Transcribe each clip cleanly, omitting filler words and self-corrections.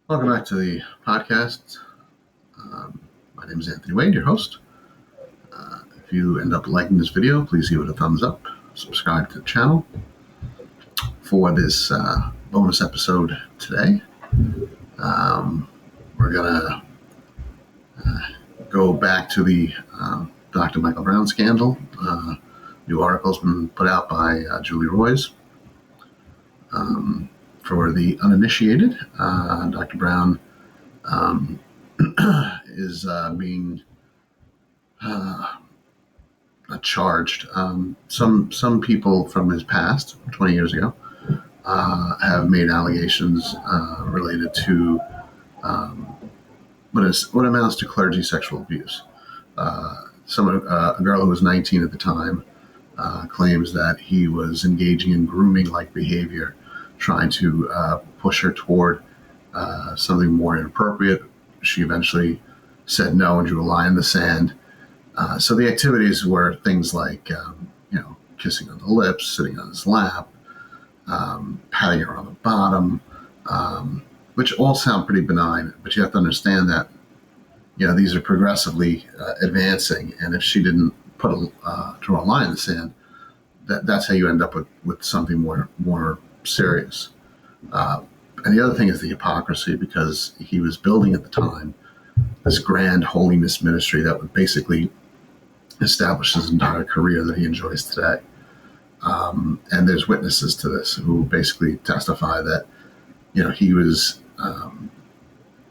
Welcome back to the podcast. My name is Anthony Wade, your host. If you end up liking this video, please give it a thumbs up. Subscribe to the channel. For this bonus episode today, we're going to go back to the Dr. Michael Brown scandal. New article's been put out by Julie Roys. For the uninitiated, Dr. Brown is being charged. Some people from his past, 20 years ago, have made allegations related to what amounts to clergy sexual abuse. A girl who was 19 at the time claims that he was engaging in grooming-like behavior, trying to push her toward something more inappropriate. She eventually said no and drew a line in the sand. So the activities were things like, kissing on the lips, sitting on his lap, patting her on the bottom, which all sound pretty benign, but you have to understand that, these are progressively advancing, and if she didn't draw a line in the sand, that's how you end up with something more serious. And the other thing is the hypocrisy, because he was building at the time this grand holiness ministry that would basically establish his entire career that he enjoys today. And there's witnesses to this who basically testify that, he was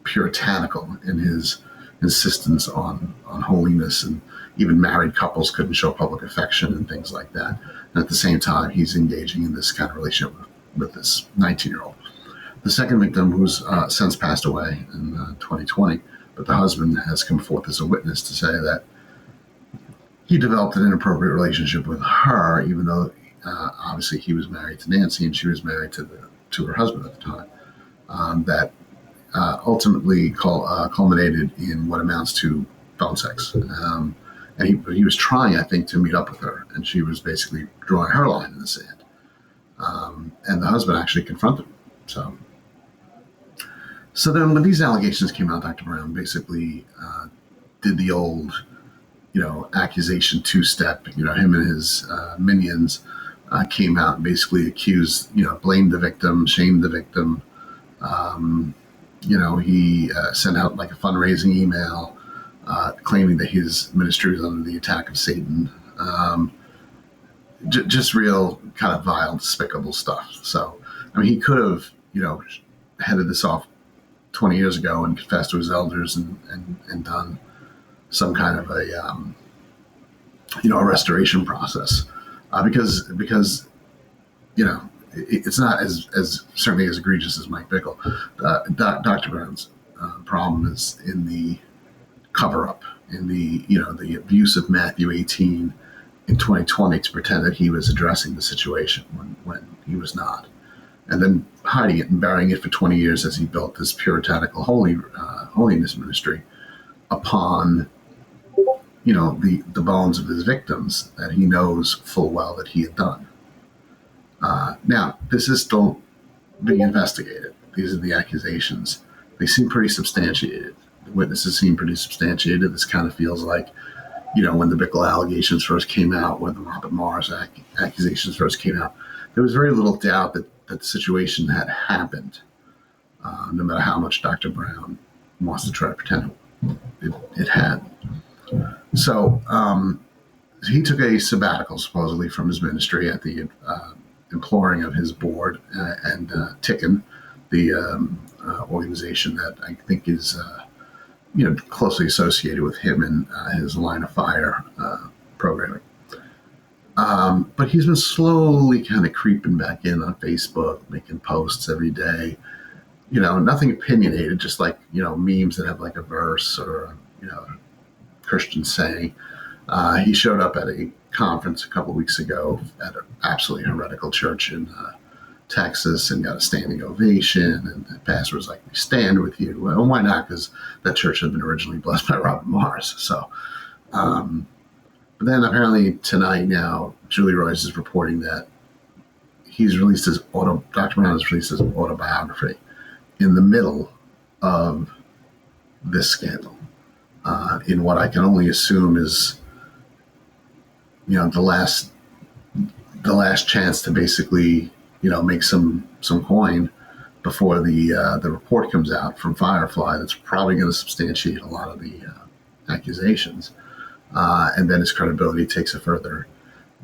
puritanical in his insistence on holiness, and even married couples couldn't show public affection and things like that. And at the same time, he's engaging in this kind of relationship with this 19-year-old. The second victim, who's since passed away in 2020, but the husband has come forth as a witness to say that he developed an inappropriate relationship with her, even though obviously he was married to Nancy and she was married to her husband at the time. That ultimately culminated in what amounts to phone sex. And he was trying, I think, to meet up with her, and she was basically drawing her line in the sand. And the husband actually confronted him. So then when these allegations came out, Dr. Brown basically did the old, accusation two-step. Him and his minions came out and basically accused, blamed the victim, shamed the victim. He sent out like a fundraising email claiming that his ministry was under the attack of Satan. Just real kind of vile, despicable stuff. So, he could have, headed this off 20 years ago and confessed to his elders and done some kind of a restoration process, because it's not as certainly as egregious as Mike Bickle. Dr. Brown's problem is in the cover-up, in the abuse of Matthew 18 in 2020 to pretend that he was addressing the situation when he was not, and then hiding it and burying it for 20 years as he built this puritanical holiness ministry upon the bones of his victims that he knows full well that he had done. Now, this is still being investigated. These are the accusations. They seem pretty substantiated. The witnesses seem pretty substantiated. This kind of feels like, when the Bickle allegations first came out, when the Robert Morris accusations first came out, there was very little doubt that the situation had happened, no matter how much Dr. Brown wants to try to pretend it had. So he took a sabbatical, supposedly, from his ministry at the imploring of his board and Ticken, the organization that I think is closely associated with him and his Line of Fire programming. But he's been slowly kind of creeping back in on Facebook, making posts every day. Nothing opinionated, just like memes that have like a verse or Christian saying. He showed up at a conference a couple weeks ago at an absolutely heretical church in Texas and got a standing ovation, and the pastor was like, "We stand with you." Well, why not? Because that church had been originally blessed by Robert Morris. So, but then apparently tonight now, Julie Royce is reporting that Dr. Brown has released his autobiography in the middle of this scandal, in what I can only assume is, the last chance to basically, make some coin before the report comes out from Firefly. That's probably going to substantiate a lot of the accusations, and then his credibility takes a further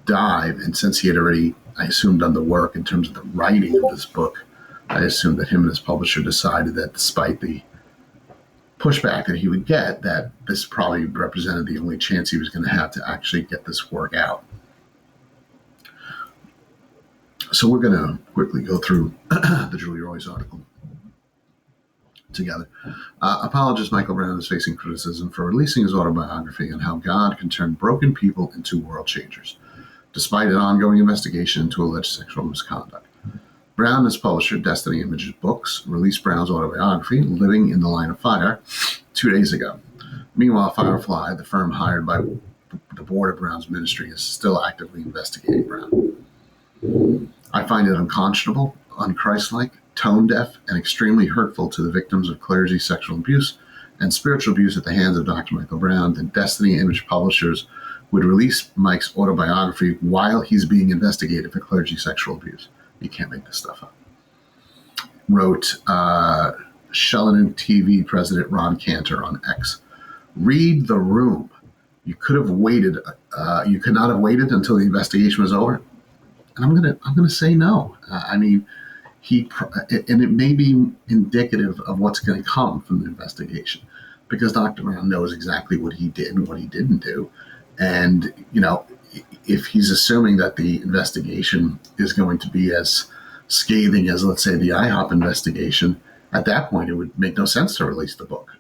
dive. And since he had already, I assume, done the work in terms of the writing of this book, I assume that him and his publisher decided that despite the pushback that he would get, that this probably represented the only chance he was going to have to actually get this work out. So we're going to quickly go through the Julia Roy's article together. Apologist Michael Brown is facing criticism for releasing his autobiography on how God can turn broken people into world changers, despite an ongoing investigation into alleged sexual misconduct. Brown and his publisher, Destiny Images Books, released Brown's autobiography, Living in the Line of Fire, 2 days ago. Meanwhile, Firefly, the firm hired by the board of Brown's ministry, is still actively investigating Brown. I find it unconscionable, unchristlike, tone-deaf, and extremely hurtful to the victims of clergy sexual abuse and spiritual abuse at the hands of Dr. Michael Brown that Destiny Image Publishers would release Mike's autobiography while he's being investigated for clergy sexual abuse. You can't make this stuff up. Wrote Shellenut TV President Ron Cantor on X. Read the room. You could have waited. You could not have waited until the investigation was over. And I'm gonna say no. And it may be indicative of what's going to come from the investigation, because Dr. Brown knows exactly what he did and what he didn't do. And, if he's assuming that the investigation is going to be as scathing as, let's say, the IHOP investigation, at that point, it would make no sense to release the book.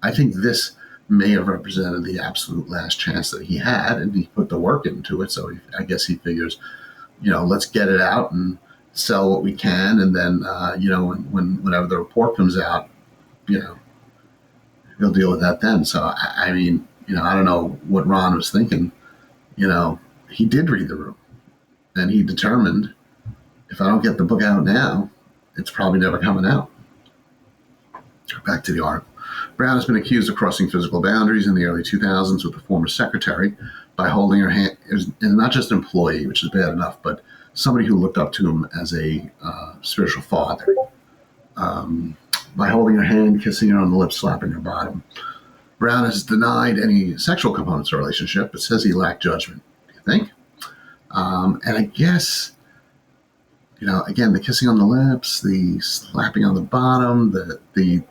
I think this may have represented the absolute last chance that he had, and he put the work into it. So I guess he figures, let's get it out and sell what we can. And then, whenever the report comes out, he'll deal with that then. So, I don't know what Ron was thinking. He did read the room, and he determined, if I don't get the book out now, it's probably never coming out. Back to the article. Brown has been accused of crossing physical boundaries in the early 2000s with the former secretary by holding her hand, and not just an employee, which is bad enough, but somebody who looked up to him as a spiritual father, by holding her hand, kissing her on the lips, slapping her bottom. Brown has denied any sexual components of the relationship, but says he lacked judgment. Do you think? And I guess, again, the kissing on the lips, the slapping on the bottom, the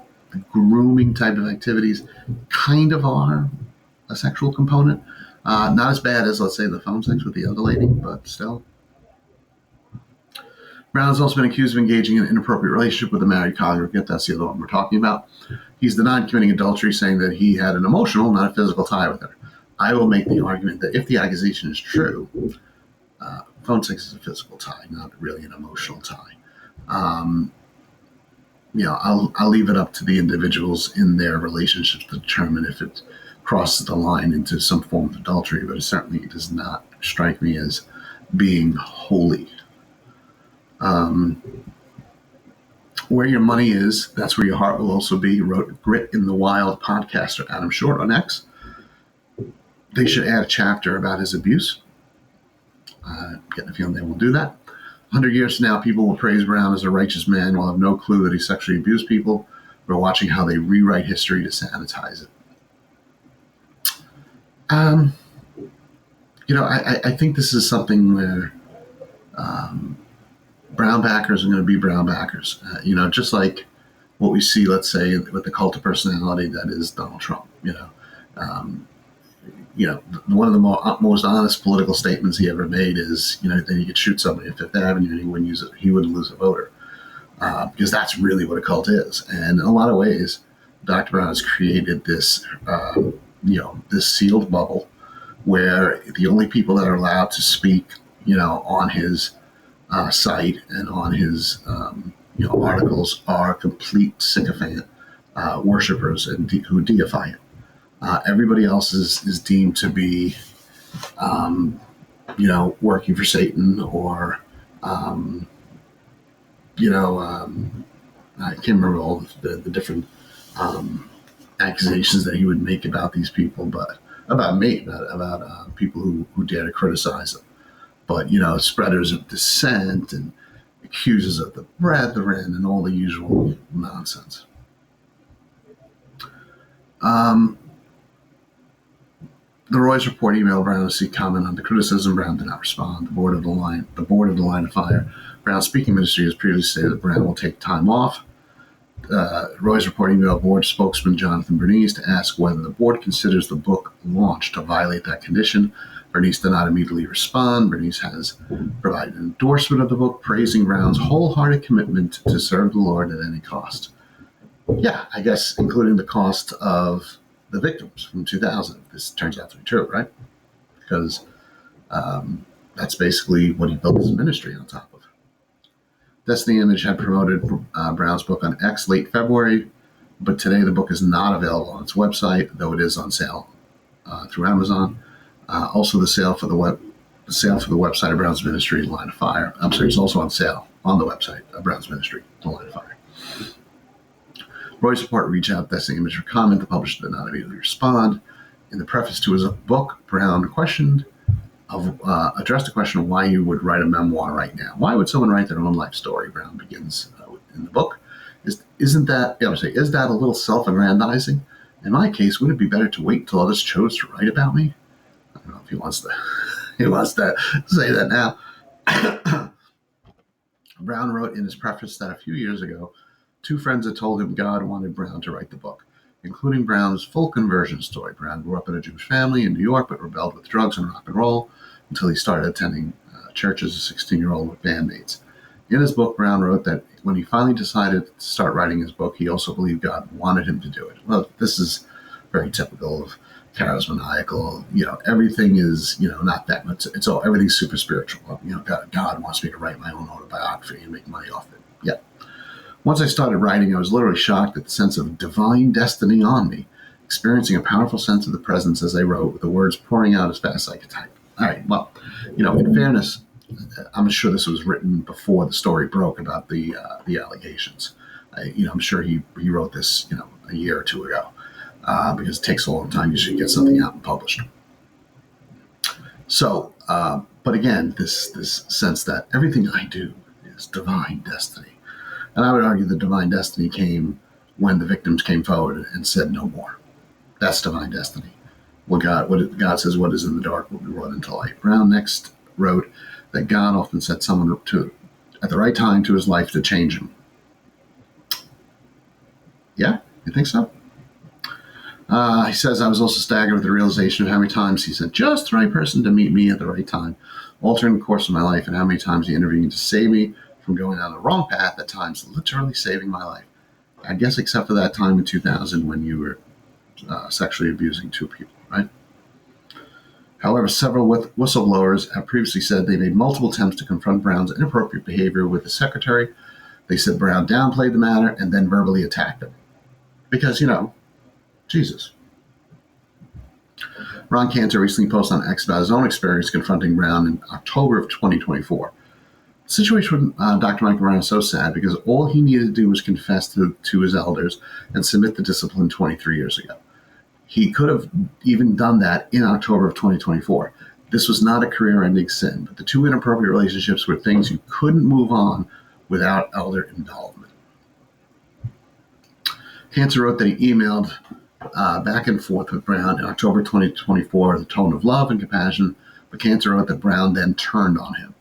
grooming type of activities kind of are a sexual component. Not as bad as, let's say, the phone sex with the other lady, but still. Brown has also been accused of engaging in an inappropriate relationship with a married congregant. That's the other one we're talking about. He's denied committing adultery, saying that he had an emotional, not a physical tie with her. I will make the argument that if the accusation is true, phone sex is a physical tie, not really an emotional tie. I'll leave it up to the individuals in their relationships to determine if it crosses the line into some form of adultery, but it certainly does not strike me as being holy. Where your money is, that's where your heart will also be, wrote Grit in the Wild podcaster Adam Short on X. They should add a chapter about his abuse. Getting the feeling they will do that. 100 years from now, people will praise Brown as a righteous man while have no clue that he sexually abused people. We're watching how they rewrite history to sanitize it. I think this is something where Brown backers are going to be Brown backers. Just like what we see, let's say, with the cult of personality that is Donald Trump. One of the most honest political statements he ever made is, that he could shoot somebody at Fifth Avenue and he wouldn't lose a voter, because that's really what a cult is. And in a lot of ways, Dr. Brown has created this, this sealed bubble where the only people that are allowed to speak, on his site and on his, articles are complete sycophant worshipers and who deify him. Everybody else is deemed to be, working for Satan or, I can't remember all the different accusations that he would make about these people, but about me, about people who dare to criticize him. But, spreaders of dissent and accusers of the brethren and all the usual nonsense. The Roy's report emailed Brown to seek comment on the criticism. Brown did not respond. The board of the Line of Fire, Brown's speaking ministry, has previously stated that Brown will take time off. Roy's report emailed board spokesman Jonathan Bernice to ask whether the board considers the book launch to violate that condition. Bernice did not immediately respond. Bernice has provided an endorsement of the book, praising Brown's wholehearted commitment to serve the Lord at any cost. Yeah, I guess including the cost of the victims from 2000. This turns out to be true, right? Because that's basically what he built his ministry on top of. Destiny Image had promoted Brown's book on X late February, but today the book is not available on its website, though it is on sale through Amazon. Also, the sale for the website of Brown's Ministry, Line of Fire. I'm sorry, it's also on sale on the website of Brown's Ministry, The Line of Fire. Roy's report reached out to Destiny Image for comment. The publisher did not immediately respond. In the preface to his book, Brown addressed the question of why you would write a memoir right now. Why would someone write their own life story? Brown begins in the book. Is that a little self-aggrandizing? In my case, would it be better to wait until others chose to write about me? I don't know if he wants to say that now. Brown wrote in his preface that a few years ago, 2 friends had told him God wanted Brown to write the book, including Brown's full conversion story. Brown grew up in a Jewish family in New York, but rebelled with drugs and rock and roll until he started attending church as a 16-year-old with bandmates. In his book, Brown wrote that when he finally decided to start writing his book, he also believed God wanted him to do it. Well, this is very typical of charismaniacal. Everything is, not that much. Everything's super spiritual. God wants me to write my own autobiography and make money off it. Yeah. Once I started writing, I was literally shocked at the sense of divine destiny on me, experiencing a powerful sense of the presence as I wrote, with the words pouring out as fast as I could type. All right, well, in fairness, I'm sure this was written before the story broke about the allegations. I'm sure he wrote this, a year or 2 ago, because it takes a long time usually to get something out and published. So, but again, this sense that everything I do is divine destiny. And I would argue the divine destiny came when the victims came forward and said no more. That's divine destiny. God says what is in the dark will be brought into light. Brown next wrote that God often sent someone at the right time to his life to change him. Yeah, you think so? He says, I was also staggered with the realization of how many times he sent just the right person to meet me at the right time, altering the course of my life, and how many times he intervened to save me from going down the wrong path, at times literally saving my life. I guess except for that time in 2000 when you were sexually abusing 2 people, right? However, several whistleblowers have previously said they made multiple attempts to confront Brown's inappropriate behavior with the secretary. They said Brown downplayed the matter and then verbally attacked him. Because, Jesus. Ron Cantor recently posted on X about his own experience confronting Brown in October of 2024. The situation with Dr. Michael Brown is so sad because all he needed to do was confess to his elders and submit the discipline 23 years ago. He could have even done that in October of 2024. This was not a career-ending sin, but the 2 inappropriate relationships were things you couldn't move on without elder involvement. Cantor wrote that he emailed back and forth with Brown in October 2024 the tone of love and compassion, but Cantor wrote that Brown then turned on him.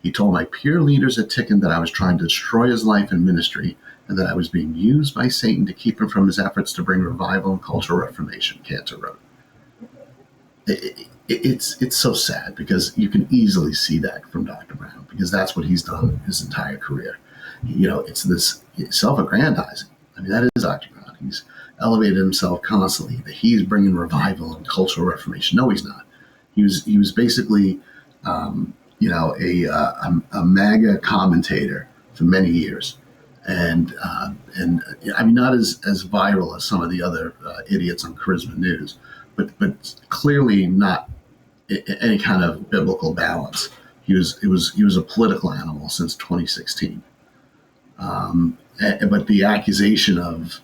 He told my peer leaders at Ticken that I was trying to destroy his life and ministry, and that I was being used by Satan to keep him from his efforts to bring revival and cultural reformation, Cantor wrote. It's so sad because you can easily see that from Dr. Brown, because that's what he's done his entire career. It's this self-aggrandizing. I mean, that is Dr. Brown. He's elevated himself constantly, that he's bringing revival and cultural reformation. No, he's not. He was basically a MAGA commentator for many years, and I mean, not as viral as some of the other idiots on Charisma News, but clearly not any kind of biblical balance. He was a political animal since 2016, but the accusation of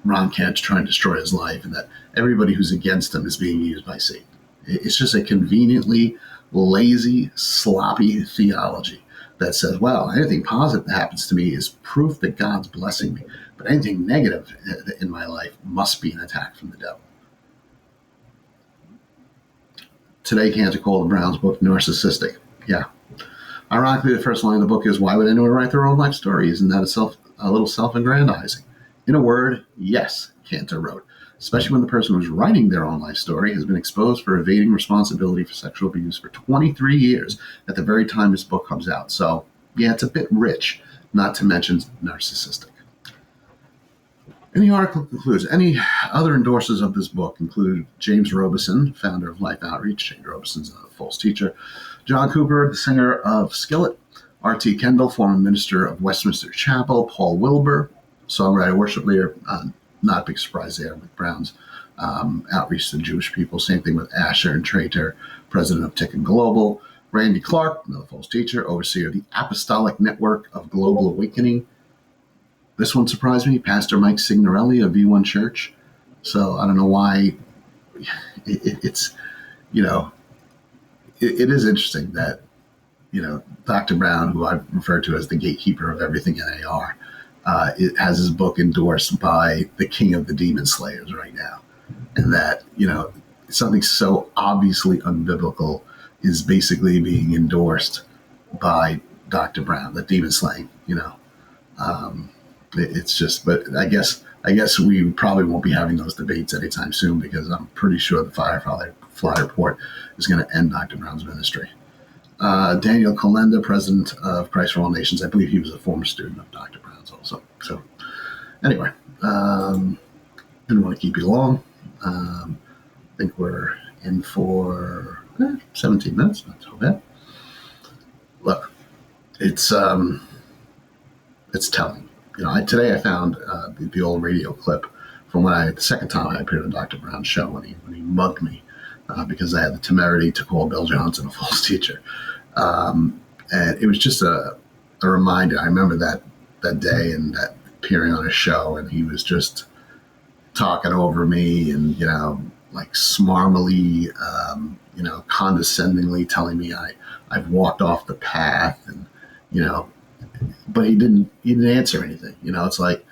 Ron Kent's trying to destroy his life, and that everybody who's against him is being used by Satan. It's just a conveniently lazy, sloppy theology that says, well, anything positive that happens to me is proof that God's blessing me, but anything negative in my life must be an attack from the devil. Today, can't call the Brown's book narcissistic. Yeah. Ironically, the first line of the book is, why would anyone write their own life story? Isn't that a little self-aggrandizing? In a word, yes, Cantor wrote, especially when the person who's writing their own life story has been exposed for evading responsibility for sexual abuse for 23 years at the very time this book comes out. So, yeah, it's a bit rich, not to mention narcissistic. And the article concludes, any other endorsers of this book include James Robeson, founder of Life Outreach. James Robeson's a false teacher. John Cooper, the singer of Skillet. R.T. Kendall, former minister of Westminster Chapel. Paul Wilbur, songwriter, worship leader. Not a big surprise there with Brown's outreach to the Jewish people. Same thing with Asher and Trater, president of Ticket Global. Randy Clark, another false teacher, overseer of the Apostolic Network of Global Awakening. This one surprised me. Pastor Mike Signorelli of V1 Church. So I don't know why. It's, it is interesting that, Dr. Brown, who I've referred to as the gatekeeper of everything NAR, it has his book endorsed by the king of the demon slayers right now. And that, something so obviously unbiblical is basically being endorsed by Dr. Brown, the demon slaying, It's just, but I guess we probably won't be having those debates anytime soon, because I'm pretty sure the Firefly Report is going to end Dr. Brown's ministry. Daniel Kolenda, president of Christ for All Nations, I believe he was a former student of Dr. Brown's also. So anyway, didn't want to keep you long. I think we're in for 17 minutes, not so bad. Look, it's telling. Today I found the old radio clip from the second time I appeared on Dr. Brown's show when he mugged me because I had the temerity to call Bill Johnson a false teacher. And it was just a reminder. I remember that day and that appearing on his show, and he was just talking over me and, like smarmily, condescendingly telling me I've walked off the path, and, but he didn't answer anything. It's like,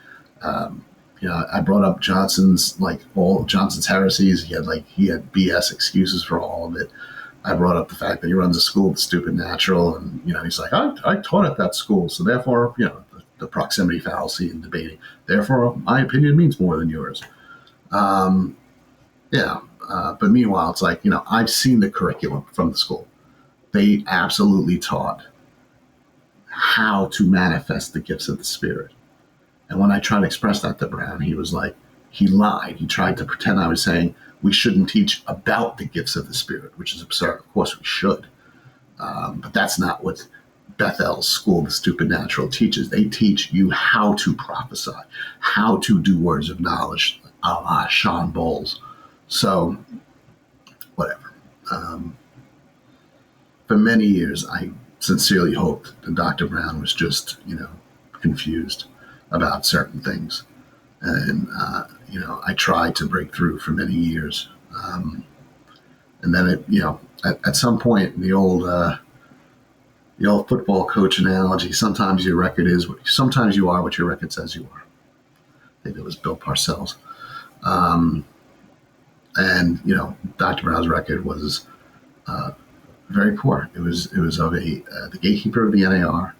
I brought up Johnson's, like all Johnson's heresies. He had BS excuses for all of it. I brought up the fact that he runs a school that's stupid natural, and he's like, I taught at that school, so therefore, the proximity fallacy in debating. Therefore, my opinion means more than yours. But meanwhile, it's like, I've seen the curriculum from the school. They absolutely taught how to manifest the gifts of the Spirit. And when I tried to express that to Brown, he was like, he lied. He tried to pretend I was saying we shouldn't teach about the gifts of the Spirit, which is absurd. Of course we should. But that's not what Bethel's School of the Stupid Natural teaches. They teach you how to prophesy, how to do words of knowledge, a la Sean Bowles. So, whatever. For many years, I sincerely hoped that Dr. Brown was just, confused about certain things. And, I tried to break through for many years. And then at some point, the old football coach analogy, sometimes you are what your record says you are. I think it was Bill Parcells. And Dr. Brown's record was very poor. It was of the gatekeeper of the NAR.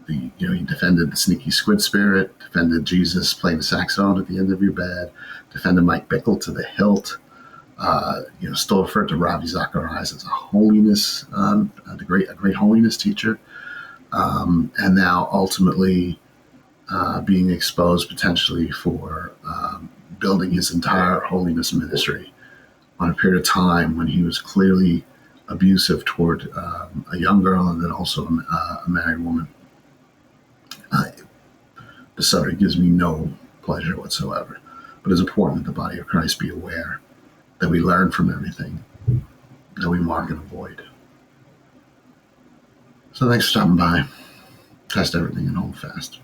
He defended the sneaky squid spirit, defended Jesus playing the saxophone at the end of your bed, defended Mike Bickle to the hilt. Still referred to Ravi Zacharias as a holiness, a great holiness teacher, and now ultimately being exposed potentially for building his entire holiness ministry on a period of time when he was clearly abusive toward a young girl and then also a married woman. The subject gives me no pleasure whatsoever, but it's important that the body of Christ be aware that we learn from everything, that we mark and avoid. So thanks for stopping by. Test everything and hold fast.